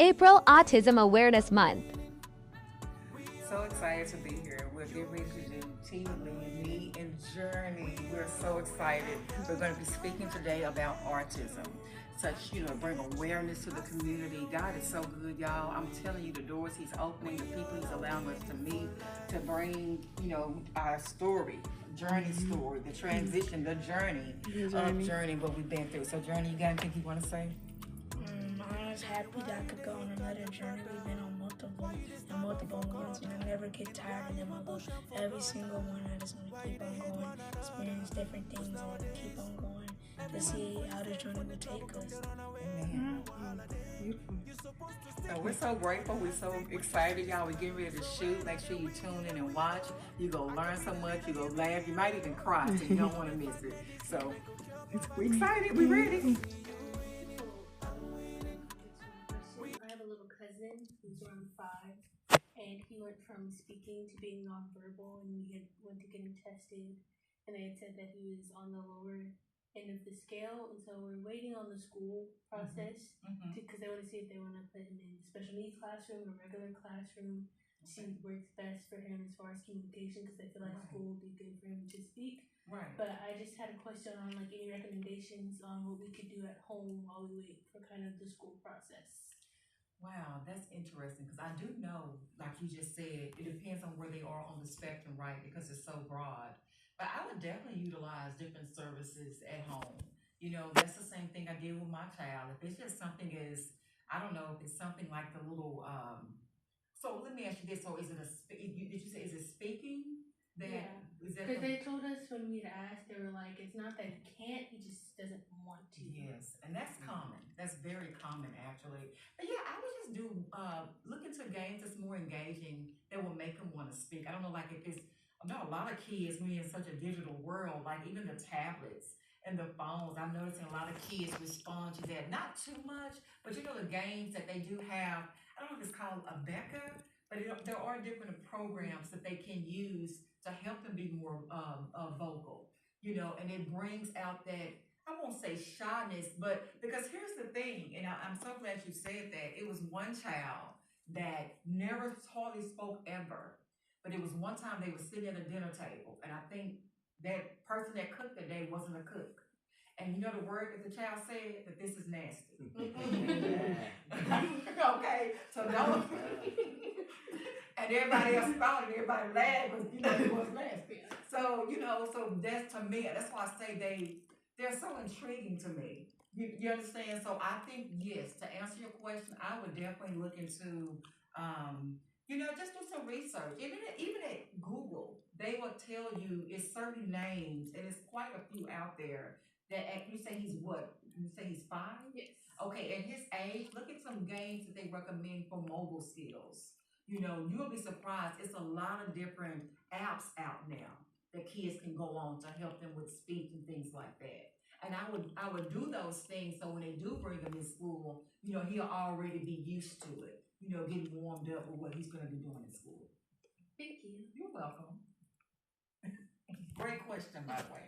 April Autism Awareness Month. So excited to be here. We're getting ready to do T, Lee, me, and Journey. We're so excited. We're going to be speaking today about autism. Such, bring awareness to the community. God is so good, y'all. I'm telling you, the doors He's opening, the people He's allowing us to meet, to bring, our story, Journey story, the transition, the journey of Journey, what we've been through. So, Journey, you got anything you want to say? I was happy that I could go on another journey. We've been on multiple ones, and I never get tired of them. I love every single one. I just want to keep on going, experience different things, and keep on going to see how the journey will take us. Amen. So we're so grateful. We're so excited, y'all. We're getting ready to shoot. Make sure you tune in and watch. You're going to learn so much. You're going to laugh. You might even cry, so you don't want to miss it. So we're excited. We're ready. I have a little cousin who's around 5, and he went from speaking to being nonverbal, and we went to get him tested, and they had said that he was on the lower end of the scale, and so we're waiting on the school process because they want to see if they want to put him in special needs classroom or regular classroom to see what works best for him as far as communication, because they feel like school would be good for him to speak. Right. But I just had a question on any recommendations on what we could do at home while we wait for kind of the school process. Wow, that's interesting, because I do know, like you just said, it depends on where they are on the spectrum, right? Because it's so broad. But I would definitely utilize different services at home. That's the same thing I did with my child. If it's just something I don't know, if it's something like the little, so let me ask you this. So is it did you say, is it speaking? Because they told us when we had asked, they were like, it's not that he can't, he just doesn't want to. Yes, and that's common. That's very common, actually. But yeah, I would just look into games that's more engaging that will make them want to speak. I don't know, like if it's, I know a lot of kids, we're in such a digital world, like even the tablets and the phones, I'm noticing a lot of kids respond to that. Not too much, but the games that they do have, I don't know if it's called a Becca, but there are different programs that they can use to help them be more vocal, and it brings out that, I won't say shyness, but because here's the thing, and I'm so glad you said that. It was one child that never hardly spoke ever, but it was one time they were sitting at a dinner table, and I think that person that cooked that day wasn't a cook. And the word that the child said? That this is nasty. Okay, so don't. And everybody else thought it, everybody laughed, but it was nasty. So, so that's, to me, that's why I say they're so intriguing to me. You understand? So I think, yes, to answer your question, I would definitely look into, just do some research. Even at Google, they will tell you it's certain names, and it's quite a few out there that you say he's what? You say he's 5? Yes. Okay, at his age, look at some games that they recommend for mobile skills. You'll be surprised. It's a lot of different apps out now that kids can go on to help them with speech and things like that. And I would do those things so when they do bring him in school, he'll already be used to it. Getting warmed up with what he's going to be doing in school. Thank you. You're welcome. Great question, by the way.